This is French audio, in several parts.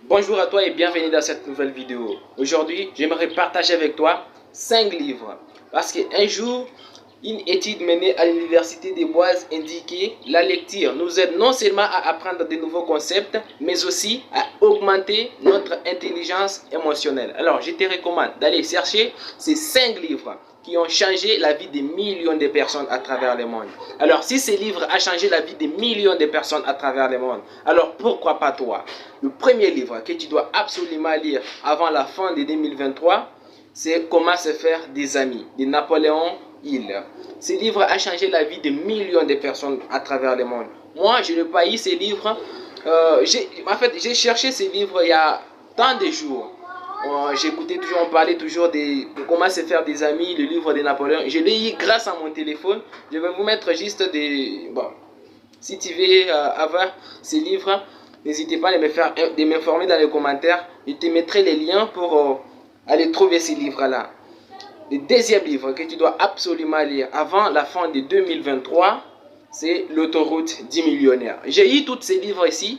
Bonjour à toi et bienvenue dans cette nouvelle vidéo. Aujourd'hui, j'aimerais partager avec toi 5 livres. Parce qu'un jour, une étude menée à l'université des Boise indiquait la lecture nous aide non seulement à apprendre de nouveaux concepts, mais aussi à augmenter notre intelligence émotionnelle. Alors, je te recommande d'aller chercher ces 5 livres qui ont changé la vie des millions de personnes à travers le monde. Alors, si ces livres ont changé la vie des millions de personnes à travers le monde, alors pourquoi pas toi? Le premier livre que tu dois absolument lire avant la fin de 2023, c'est Comment se faire des amis de Napoléon Hill. Ce livre a changé la vie de millions de personnes à travers le monde. Moi, je n'ai pas eu ces livres. J'ai cherché ces livres il y a tant de jours. J'écoutais toujours, on parlait toujours de comment se faire des amis, le livre de Napoléon. Je l'ai eu grâce à mon téléphone. Je vais vous mettre juste des... Bon, si tu veux avoir ces livres, n'hésitez pas de m'informer dans les commentaires. Je te mettrai les liens pour aller trouver ces livres-là. Le deuxième livre que tu dois absolument lire avant la fin de 2023, c'est L'autoroute du millionnaire. J'ai eu tous ces livres ici.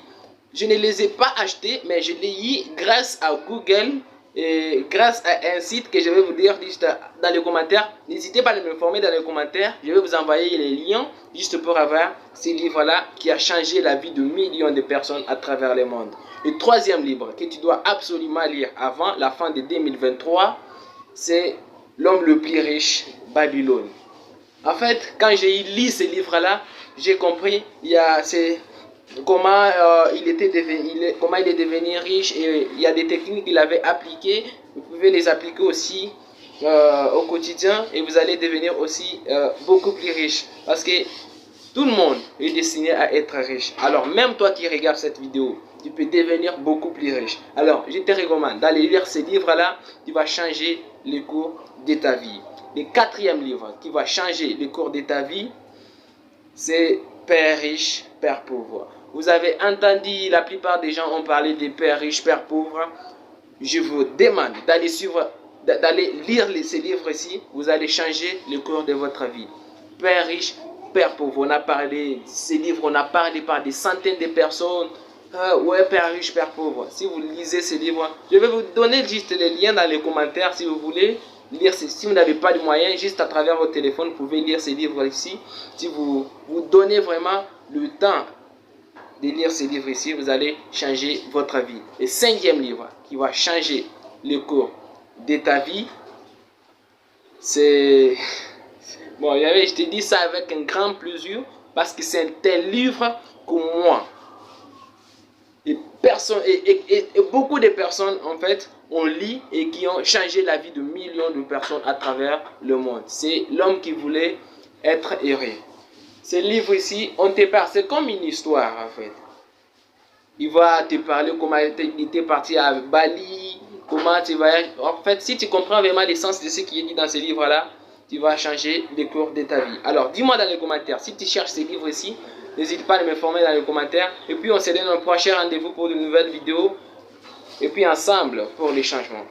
Je ne les ai pas achetés, mais je les ai eu grâce à Google et grâce à un site que je vais vous dire juste dans les commentaires. N'hésitez pas à m'informer dans les commentaires. Je vais vous envoyer les liens juste pour avoir ces livres-là qui a changé la vie de millions de personnes à travers le monde. Le troisième livre que tu dois absolument lire avant la fin de 2023, c'est L'homme le plus riche, Babylone. En fait, quand j'ai lu ce livre-là, j'ai compris comment il est devenu riche, et il y a des techniques qu'il avait appliquées. Vous pouvez les appliquer aussi au quotidien et vous allez devenir aussi beaucoup plus riche. Parce que tout le monde est destiné à être riche. Alors même toi qui regardes cette vidéo, tu peux devenir beaucoup plus riche. Alors je te recommande d'aller lire ce livre-là. Tu vas changer le cours de ta vie. Le quatrième livre qui va changer le cours de ta vie, c'est Père riche, Père pauvre. Vous avez entendu, la plupart des gens ont parlé de Père riche, Père pauvre. Je vous demande d'aller lire ces livres-ci. Vous allez changer le cours de votre vie. Père riche, Père pauvre. On a parlé de ces livres, on a parlé par des centaines de personnes. Ouais, Père riche, Père pauvre. Si vous lisez ces livres, je vais vous donner juste les liens dans les commentaires si vous voulez lire. Si vous n'avez pas de moyens, juste à travers votre téléphone, vous pouvez lire ces livres ici. Si vous donnez vraiment le temps de lire ces livres ici, vous allez changer votre vie. Le cinquième livre qui va changer le cours de ta vie, c'est... Bon, je te dis ça avec un grand plaisir parce que c'est un tel livre que moi et beaucoup de personnes en fait ont lu et qui ont changé la vie de millions de personnes à travers le monde. C'est L'homme qui voulait être heureux. Ce livre ici, on te parle, c'est comme une histoire en fait. Il va te parler comment il était parti à Bali, comment tu vas... En fait, si tu comprends vraiment l'essence de ce qui est dit dans ce livre-là, tu vas changer le cours de ta vie. Alors, dis-moi dans les commentaires, si tu cherches ces livres ici, n'hésite pas à m'informer dans les commentaires. Et puis, on se donne un prochain rendez-vous pour de nouvelles vidéos. Et puis, ensemble, pour les changements.